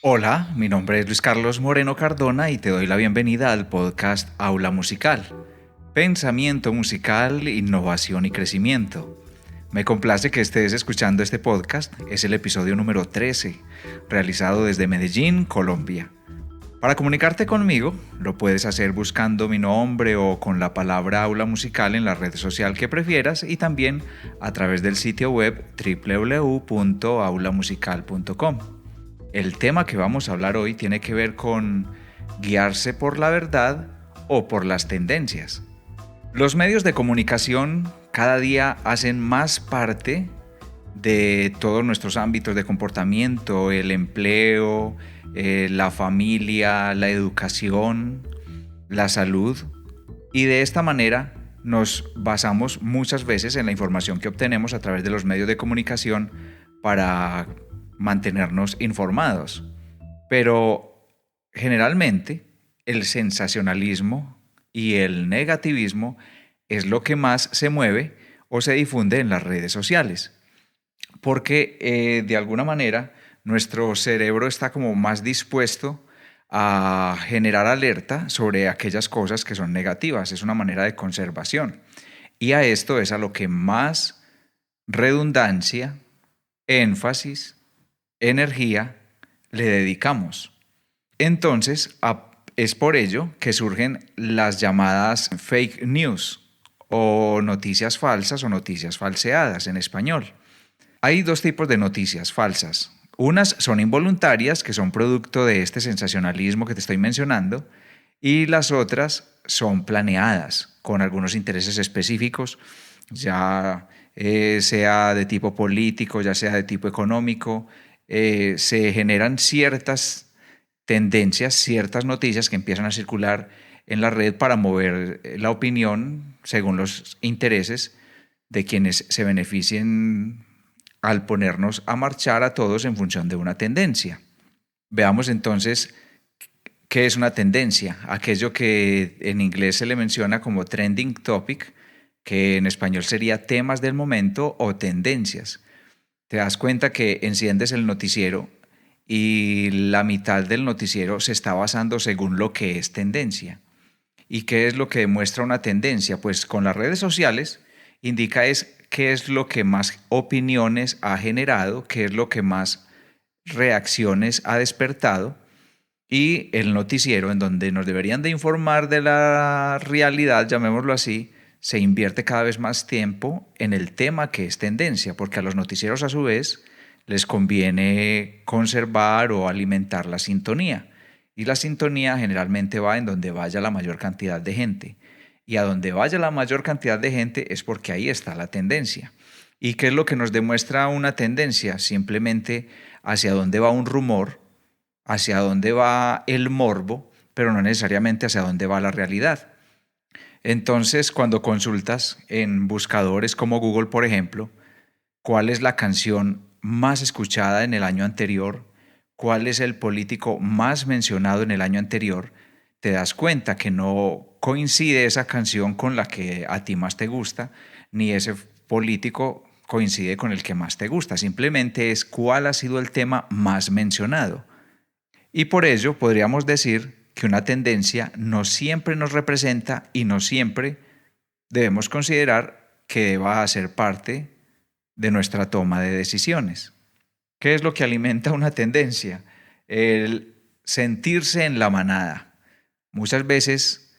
Hola, mi nombre es Luis Carlos Moreno Cardona y te doy la bienvenida al podcast Aula Musical. Pensamiento musical, innovación y crecimiento. Me complace que estés escuchando este podcast. Es el episodio número 13, realizado desde Medellín, Colombia. Para comunicarte conmigo, lo puedes hacer buscando mi nombre o con la palabra Aula Musical en la red social que prefieras y también a través del sitio web www.aulamusical.com. El tema que vamos a hablar hoy tiene que ver con guiarse por la verdad o por las tendencias. Los medios de comunicación cada día hacen más parte de todos nuestros ámbitos de comportamiento, el empleo, la familia, la educación, la salud. Y de esta manera nos basamos muchas veces en la información que obtenemos a través de los medios de comunicación para mantenernos informados. Pero generalmente el sensacionalismo y el negativismo es lo que más se mueve o se difunde en las redes sociales. Porque de alguna manera nuestro cerebro está como más dispuesto a generar alerta sobre aquellas cosas que son negativas. Es una manera de conservación. Y a esto es a lo que más redundancia, énfasis, energía le dedicamos. Entonces, es por ello que surgen las llamadas fake news o noticias falsas o noticias falseadas en español. Hay dos tipos de noticias falsas. Unas son involuntarias, que son producto de este sensacionalismo que te estoy mencionando, y las otras son planeadas, con algunos intereses específicos, ya sea de tipo político, ya sea de tipo económico. Se generan ciertas tendencias, ciertas noticias que empiezan a circular en la red para mover la opinión según los intereses de quienes se beneficien al ponernos a marchar a todos en función de una tendencia. Veamos entonces qué es una tendencia, aquello que en inglés se le menciona como trending topic, que en español sería temas del momento o tendencias. Te das cuenta que enciendes el noticiero y la mitad del noticiero se está basando según lo que es tendencia. ¿Y qué es lo que demuestra una tendencia? Pues con las redes sociales indica es qué es lo que más opiniones ha generado, qué es lo que más reacciones ha despertado, y el noticiero, en donde nos deberían de informar de la realidad, llamémoslo así, se invierte cada vez más tiempo en el tema que es tendencia, porque a los noticieros a su vez les conviene conservar o alimentar la sintonía. Y la sintonía generalmente va en donde vaya la mayor cantidad de gente. Y a donde vaya la mayor cantidad de gente es porque ahí está la tendencia. ¿Y qué es lo que nos demuestra una tendencia? Simplemente hacia dónde va un rumor, hacia dónde va el morbo, pero no necesariamente hacia dónde va la realidad. Entonces, cuando consultas en buscadores como Google, por ejemplo, cuál es la canción más escuchada en el año anterior, cuál es el político más mencionado en el año anterior, te das cuenta que no coincide esa canción con la que a ti más te gusta, ni ese político coincide con el que más te gusta. Simplemente es cuál ha sido el tema más mencionado. Y por ello podríamos decir que una tendencia no siempre nos representa y no siempre debemos considerar que deba ser parte de nuestra toma de decisiones. ¿Qué es lo que alimenta una tendencia? El sentirse en la manada. Muchas veces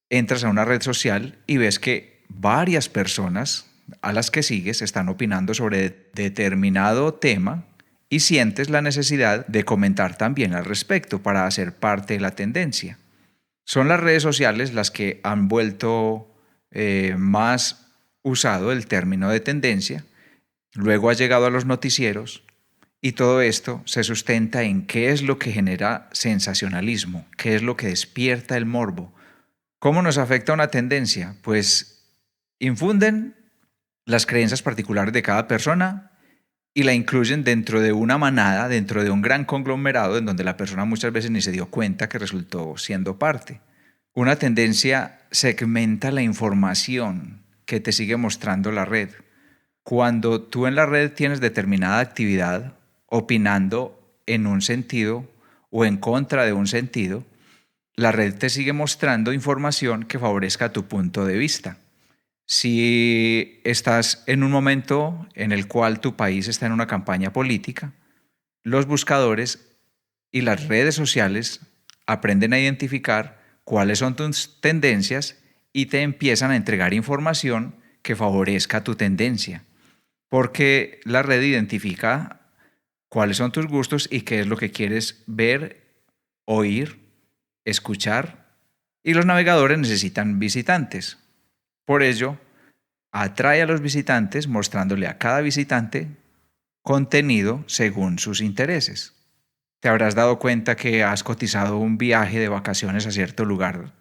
entras a una red social y ves que varias personas a las que sigues están opinando sobre determinado tema y sientes la necesidad de comentar también al respecto para hacer parte de la tendencia. Son las redes sociales las que han vuelto más usado el término de tendencia, luego ha llegado a los noticieros y todo esto se sustenta en qué es lo que genera sensacionalismo, qué es lo que despierta el morbo. ¿Cómo nos afecta una tendencia? Pues infunden las creencias particulares de cada persona y la incluyen dentro de una manada, dentro de un gran conglomerado en donde la persona muchas veces ni se dio cuenta que resultó siendo parte. Una tendencia segmenta la información que te sigue mostrando la red. Cuando tú en la red tienes determinada actividad opinando en un sentido o en contra de un sentido, la red te sigue mostrando información que favorezca tu punto de vista. Si estás en un momento en el cual tu país está en una campaña política, los buscadores y las redes sociales aprenden a identificar cuáles son tus tendencias y te empiezan a entregar información que favorezca tu tendencia, porque la red identifica cuáles son tus gustos y qué es lo que quieres ver, oír, escuchar, y los navegadores necesitan visitantes. Por ello, atrae a los visitantes mostrándole a cada visitante contenido según sus intereses. Te habrás dado cuenta que has cotizado un viaje de vacaciones a cierto lugar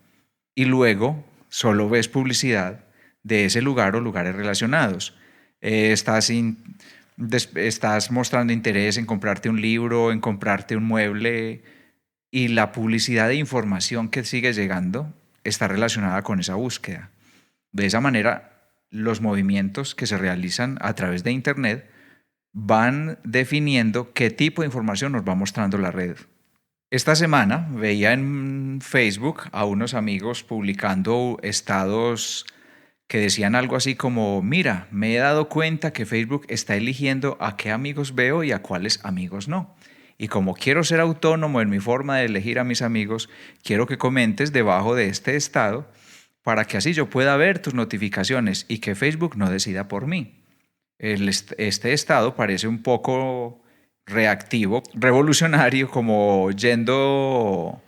y luego solo ves publicidad de ese lugar o lugares relacionados. Estás mostrando interés en comprarte un libro, en comprarte un mueble, y la publicidad de información que sigue llegando está relacionada con esa búsqueda. De esa manera, los movimientos que se realizan a través de Internet van definiendo qué tipo de información nos va mostrando la red. Esta semana veía en Facebook a unos amigos publicando estados que decían algo así como: mira, me he dado cuenta que Facebook está eligiendo a qué amigos veo y a cuáles amigos no. Y como quiero ser autónomo en mi forma de elegir a mis amigos, quiero que comentes debajo de este estado para que así yo pueda ver tus notificaciones y que Facebook no decida por mí. Este estado parece un poco reactivo, revolucionario, como yendo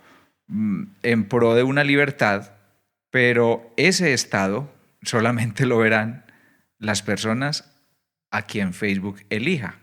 en pro de una libertad, pero ese estado solamente lo verán las personas a quien Facebook elija,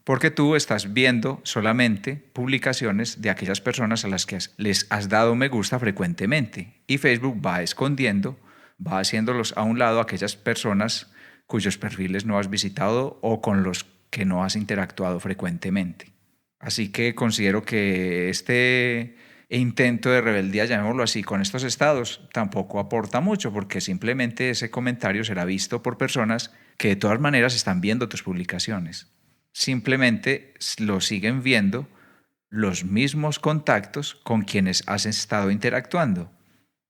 porque tú estás viendo solamente publicaciones de aquellas personas a las que les has dado me gusta frecuentemente, y Facebook va escondiendo, va haciéndolos a un lado a aquellas personas cuyos perfiles no has visitado o con los que no has interactuado frecuentemente. Así que considero que este intento de rebeldía, llamémoslo así, con estos estados tampoco aporta mucho, porque simplemente ese comentario será visto por personas que de todas maneras están viendo tus publicaciones. Simplemente lo siguen viendo los mismos contactos con quienes has estado interactuando.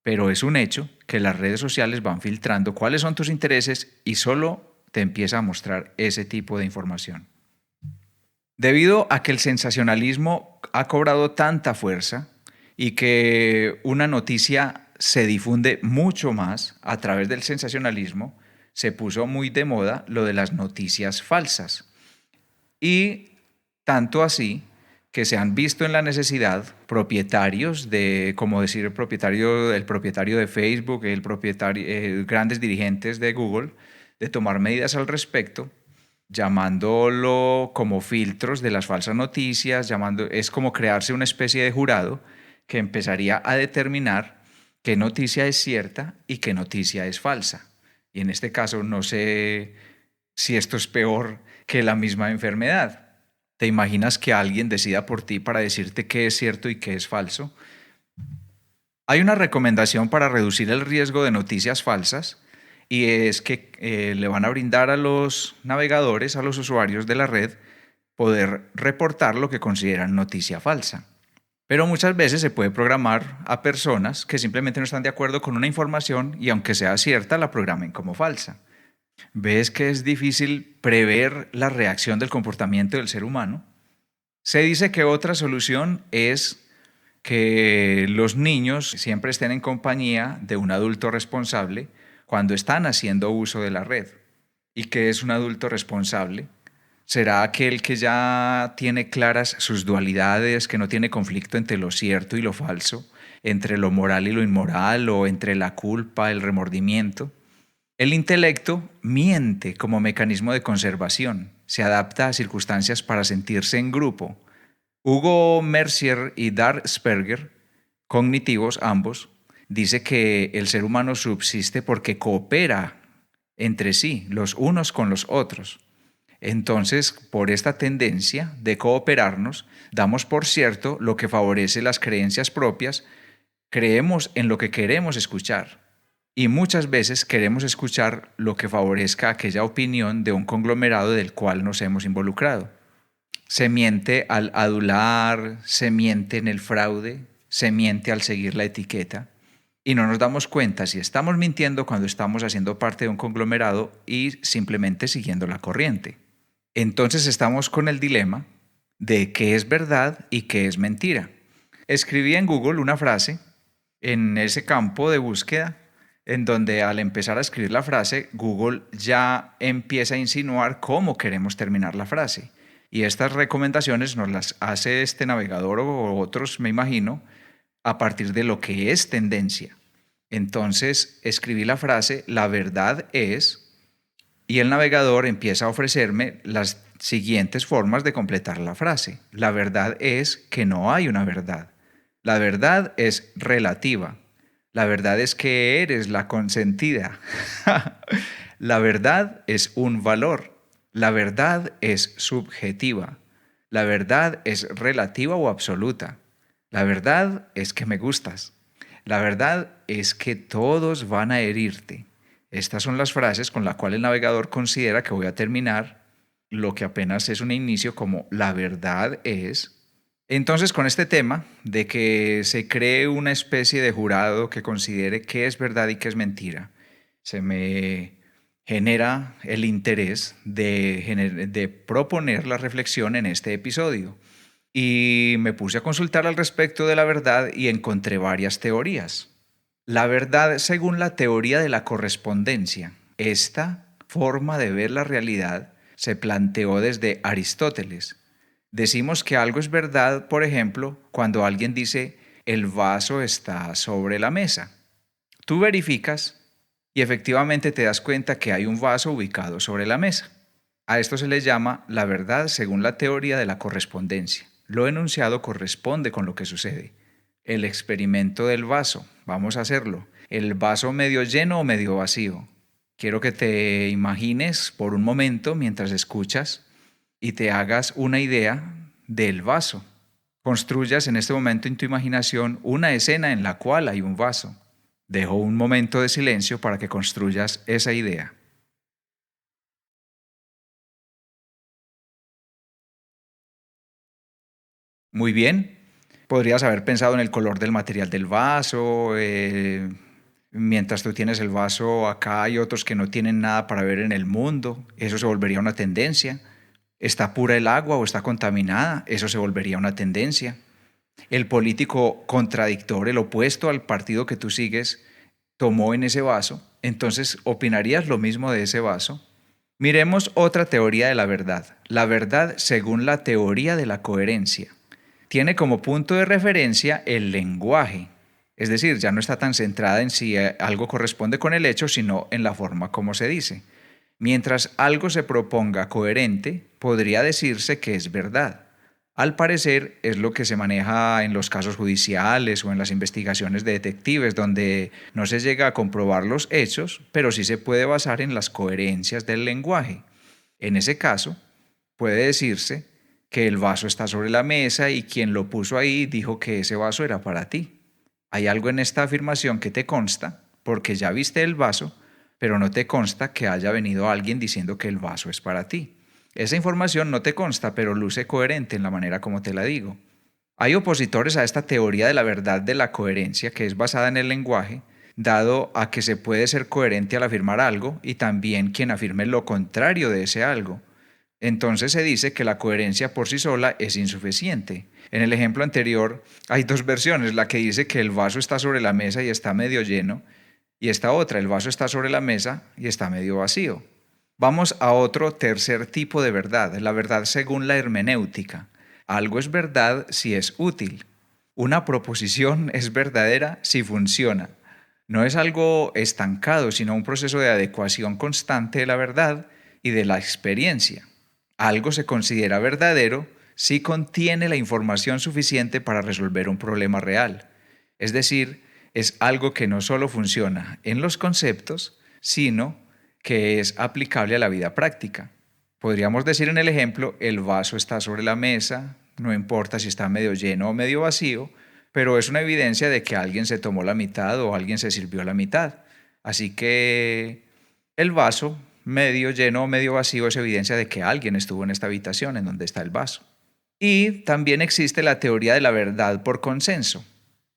Pero es un hecho que las redes sociales van filtrando cuáles son tus intereses y solo te empieza a mostrar ese tipo de información. Debido a que el sensacionalismo ha cobrado tanta fuerza y que una noticia se difunde mucho más a través del sensacionalismo, se puso muy de moda lo de las noticias falsas. Y tanto así que se han visto en la necesidad propietarios de, como decir, el propietario de Facebook, grandes dirigentes de Google, de tomar medidas al respecto, llamándolo como filtros de las falsas noticias, es como crearse una especie de jurado que empezaría a determinar qué noticia es cierta y qué noticia es falsa. Y en este caso no sé si esto es peor que la misma enfermedad. ¿Te imaginas que alguien decida por ti para decirte qué es cierto y qué es falso? Hay una recomendación para reducir el riesgo de noticias falsas, y es que le van a brindar a los navegadores, a los usuarios de la red, poder reportar lo que consideran noticia falsa. Pero muchas veces se puede programar a personas que simplemente no están de acuerdo con una información y, aunque sea cierta, la programen como falsa. ¿Ves que es difícil prever la reacción del comportamiento del ser humano? Se dice que otra solución es que los niños siempre estén en compañía de un adulto responsable cuando están haciendo uso de la red. ¿Y qué es un adulto responsable? ¿Será aquel que ya tiene claras sus dualidades, que no tiene conflicto entre lo cierto y lo falso, entre lo moral y lo inmoral, o entre la culpa, el remordimiento? El intelecto miente como mecanismo de conservación, se adapta a circunstancias para sentirse en grupo. Hugo Mercier y Dart Sperger, cognitivos ambos, dice que el ser humano subsiste porque coopera entre sí, los unos con los otros. Entonces, por esta tendencia de cooperarnos, damos por cierto lo que favorece las creencias propias, creemos en lo que queremos escuchar. Y muchas veces queremos escuchar lo que favorezca aquella opinión de un conglomerado del cual nos hemos involucrado. Se miente al adular, se miente en el fraude, se miente al seguir la etiqueta. Y no nos damos cuenta si estamos mintiendo cuando estamos haciendo parte de un conglomerado y simplemente siguiendo la corriente. Entonces estamos con el dilema de qué es verdad y qué es mentira. Escribí en Google una frase en ese campo de búsqueda en donde al empezar a escribir la frase, Google ya empieza a insinuar cómo queremos terminar la frase. Y estas recomendaciones nos las hace este navegador o otros, me imagino, a partir de lo que es tendencia. Entonces escribí la frase, la verdad es, y el navegador empieza a ofrecerme las siguientes formas de completar la frase. La verdad es que no hay una verdad. La verdad es relativa. La verdad es que eres la consentida. La verdad es un valor. La verdad es subjetiva. La verdad es relativa o absoluta. La verdad es que me gustas. La verdad es que todos van a herirte. Estas son las frases con las cuales el navegador considera que voy a terminar lo que apenas es un inicio como la verdad es. Entonces, con este tema de que se cree una especie de jurado que considere qué es verdad y qué es mentira, se me genera el interés de proponer la reflexión en este episodio. Y me puse a consultar al respecto de la verdad y encontré varias teorías. La verdad según la teoría de la correspondencia. Esta forma de ver la realidad se planteó desde Aristóteles. Decimos que algo es verdad, por ejemplo, cuando alguien dice el vaso está sobre la mesa. Tú verificas y efectivamente te das cuenta que hay un vaso ubicado sobre la mesa. A esto se le llama la verdad según la teoría de la correspondencia. Lo enunciado corresponde con lo que sucede. El experimento del vaso. Vamos a hacerlo. ¿El vaso medio lleno o medio vacío? Quiero que te imagines por un momento mientras escuchas y te hagas una idea del vaso. Construyas en este momento en tu imaginación una escena en la cual hay un vaso. Dejo un momento de silencio para que construyas esa idea. Muy bien. Podrías haber pensado en el color del material del vaso. Mientras tú tienes el vaso, acá hay otros que no tienen nada para ver en el mundo. Eso se volvería una tendencia. ¿Está pura el agua o está contaminada? Eso se volvería una tendencia. El político contradictor, el opuesto al partido que tú sigues, tomó en ese vaso. Entonces, ¿opinarías lo mismo de ese vaso? Miremos otra teoría de la verdad. La verdad según la teoría de la coherencia. Tiene como punto de referencia el lenguaje. Es decir, ya no está tan centrada en si algo corresponde con el hecho, sino en la forma como se dice. Mientras algo se proponga coherente, podría decirse que es verdad. Al parecer es lo que se maneja en los casos judiciales o en las investigaciones de detectives, donde no se llega a comprobar los hechos, pero sí se puede basar en las coherencias del lenguaje. En ese caso, puede decirse que el vaso está sobre la mesa y quien lo puso ahí dijo que ese vaso era para ti. Hay algo en esta afirmación que te consta, porque ya viste el vaso, pero no te consta que haya venido alguien diciendo que el vaso es para ti. Esa información no te consta, pero luce coherente en la manera como te la digo. Hay opositores a esta teoría de la verdad de la coherencia, que es basada en el lenguaje, dado a que se puede ser coherente al afirmar algo y también quien afirme lo contrario de ese algo. Entonces se dice que la coherencia por sí sola es insuficiente. En el ejemplo anterior hay dos versiones, la que dice que el vaso está sobre la mesa y está medio lleno, y esta otra, el vaso está sobre la mesa y está medio vacío. Vamos a otro tercer tipo de verdad, la verdad según la hermenéutica. Algo es verdad si es útil. Una proposición es verdadera si funciona. No es algo estancado, sino un proceso de adecuación constante de la verdad y de la experiencia. Algo se considera verdadero si contiene la información suficiente para resolver un problema real. Es decir, es algo que no solo funciona en los conceptos, sino que es aplicable a la vida práctica. Podríamos decir en el ejemplo, el vaso está sobre la mesa, no importa si está medio lleno o medio vacío, pero es una evidencia de que alguien se tomó la mitad o alguien se sirvió la mitad. Así que el vaso medio lleno o medio vacío es evidencia de que alguien estuvo en esta habitación en donde está el vaso. Y también existe la teoría de la verdad por consenso.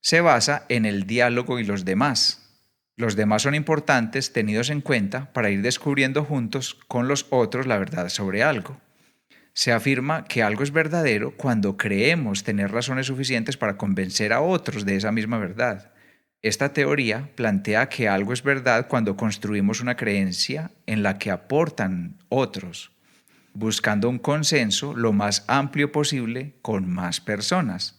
Se basa en el diálogo y los demás. Los demás son importantes, tenidos en cuenta, para ir descubriendo juntos con los otros la verdad sobre algo. Se afirma que algo es verdadero cuando creemos tener razones suficientes para convencer a otros de esa misma verdad. Esta teoría plantea que algo es verdad cuando construimos una creencia en la que aportan otros, buscando un consenso lo más amplio posible con más personas.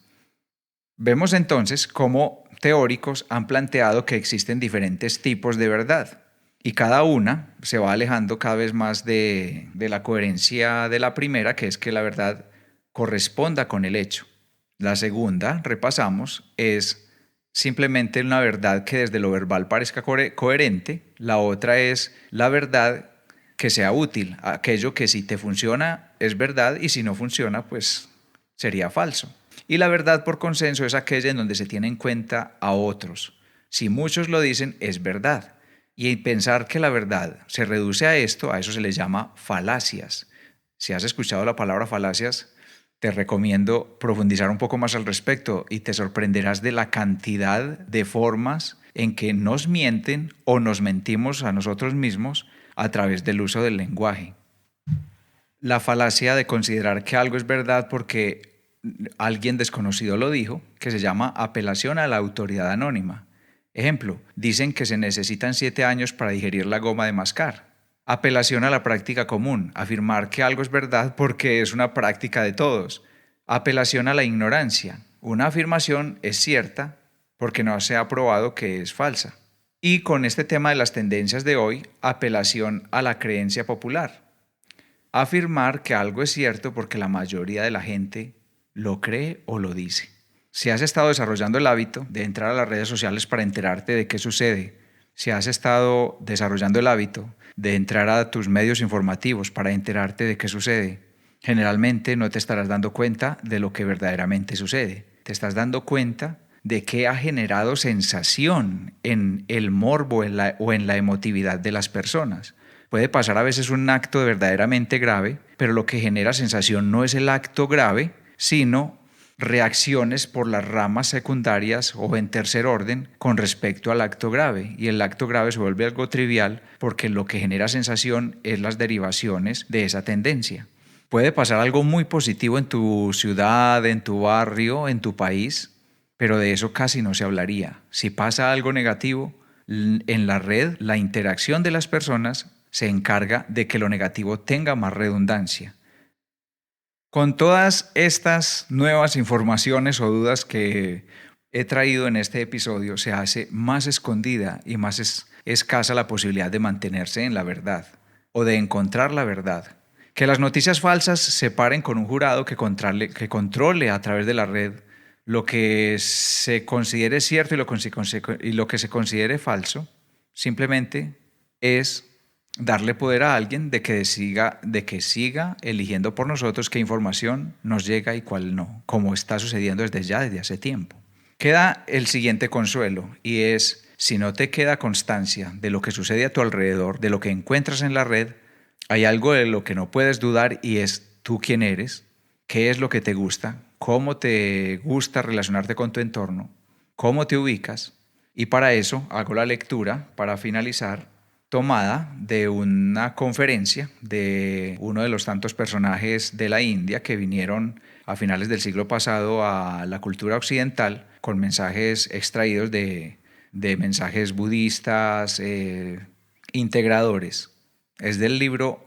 Vemos entonces cómo teóricos han planteado que existen diferentes tipos de verdad y cada una se va alejando cada vez más de la coherencia de la primera, que es que la verdad corresponda con el hecho. La segunda, repasamos, es simplemente una verdad que desde lo verbal parezca coherente. La otra es la verdad que sea útil, aquello que si te funciona es verdad y si no funciona pues sería falso. Y la verdad por consenso es aquella en donde se tiene en cuenta a otros. Si muchos lo dicen, es verdad. Y pensar que la verdad se reduce a esto, a eso se le llama falacias. Si has escuchado la palabra falacias, te recomiendo profundizar un poco más al respecto y te sorprenderás de la cantidad de formas en que nos mienten o nos mentimos a nosotros mismos a través del uso del lenguaje. La falacia de considerar que algo es verdad porque alguien desconocido lo dijo, que se llama apelación a la autoridad anónima. Ejemplo, dicen que se necesitan 7 años para digerir la goma de mascar. Apelación a la práctica común, afirmar que algo es verdad porque es una práctica de todos. Apelación a la ignorancia, una afirmación es cierta porque no se ha probado que es falsa. Y con este tema de las tendencias de hoy, apelación a la creencia popular. Afirmar que algo es cierto porque la mayoría de la gente lo cree o lo dice. Si has estado desarrollando el hábito de entrar a las redes sociales para enterarte de qué sucede, si has estado desarrollando el hábito de entrar a tus medios informativos para enterarte de qué sucede, generalmente no te estarás dando cuenta de lo que verdaderamente sucede. Te estás dando cuenta de qué ha generado sensación en el morbo o en la emotividad de las personas. Puede pasar a veces un acto verdaderamente grave, pero lo que genera sensación no es el acto grave, sino reacciones por las ramas secundarias o en tercer orden con respecto al acto grave. Y el acto grave se vuelve algo trivial porque lo que genera sensación es las derivaciones de esa tendencia. Puede pasar algo muy positivo en tu ciudad, en tu barrio, en tu país, pero de eso casi no se hablaría. Si pasa algo negativo, en la red, la interacción de las personas se encarga de que lo negativo tenga más redundancia. Con todas estas nuevas informaciones o dudas que he traído en este episodio, se hace más escondida y más escasa la posibilidad de mantenerse en la verdad o de encontrar la verdad. Que las noticias falsas se paren con un jurado que controle a través de la red lo que se considere cierto y lo que se considere falso, simplemente es darle poder a alguien de que siga eligiendo por nosotros qué información nos llega y cuál no, como está sucediendo desde hace tiempo. Queda el siguiente consuelo y es, si no te queda constancia de lo que sucede a tu alrededor, de lo que encuentras en la red, hay algo de lo que no puedes dudar y es tú quién eres, qué es lo que te gusta, cómo te gusta relacionarte con tu entorno, cómo te ubicas. Y para eso hago la lectura, para finalizar, tomada de una conferencia de uno de los tantos personajes de la India que vinieron a finales del siglo pasado a la cultura occidental con mensajes extraídos de mensajes budistas integradores. Es del libro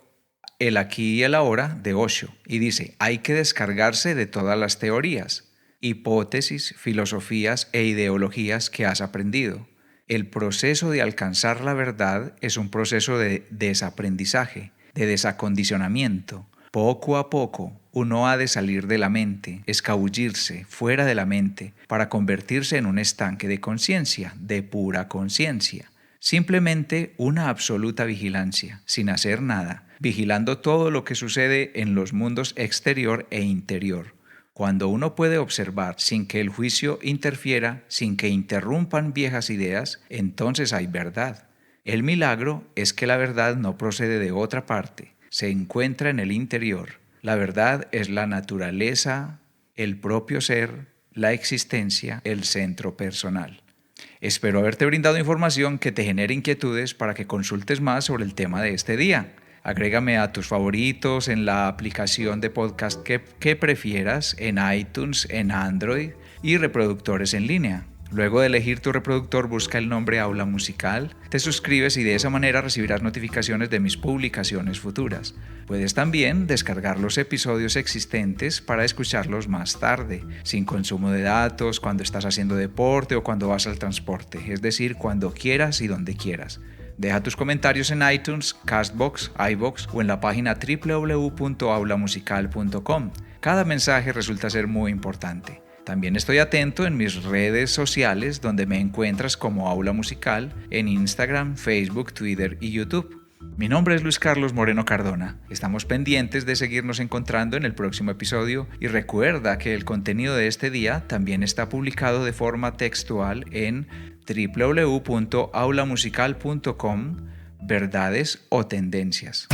El aquí y el ahora de Osho y dice: hay que descargarse de todas las teorías, hipótesis, filosofías e ideologías que has aprendido. El proceso de alcanzar la verdad es un proceso de desaprendizaje, de desacondicionamiento. Poco a poco uno ha de salir de la mente, escabullirse fuera de la mente para convertirse en un estanque de conciencia, de pura conciencia. Simplemente una absoluta vigilancia, sin hacer nada, vigilando todo lo que sucede en los mundos exterior e interior. Cuando uno puede observar sin que el juicio interfiera, sin que interrumpan viejas ideas, entonces hay verdad. El milagro es que la verdad no procede de otra parte, se encuentra en el interior. La verdad es la naturaleza, el propio ser, la existencia, el centro personal. Espero haberte brindado información que te genere inquietudes para que consultes más sobre el tema de este día. Agrégame a tus favoritos en la aplicación de podcast que prefieras, en iTunes, en Android y reproductores en línea. Luego de elegir tu reproductor, busca el nombre Aula Musical, te suscribes y de esa manera recibirás notificaciones de mis publicaciones futuras. Puedes también descargar los episodios existentes para escucharlos más tarde, sin consumo de datos, cuando estás haciendo deporte o cuando vas al transporte, es decir, cuando quieras y donde quieras. Deja tus comentarios en iTunes, Castbox, iVoox o en la página www.aulamusical.com. Cada mensaje resulta ser muy importante. También estoy atento en mis redes sociales donde me encuentras como Aula Musical en Instagram, Facebook, Twitter y YouTube. Mi nombre es Luis Carlos Moreno Cardona. Estamos pendientes de seguirnos encontrando en el próximo episodio y recuerda que el contenido de este día también está publicado de forma textual en www.aulamusical.com, verdades o tendencias.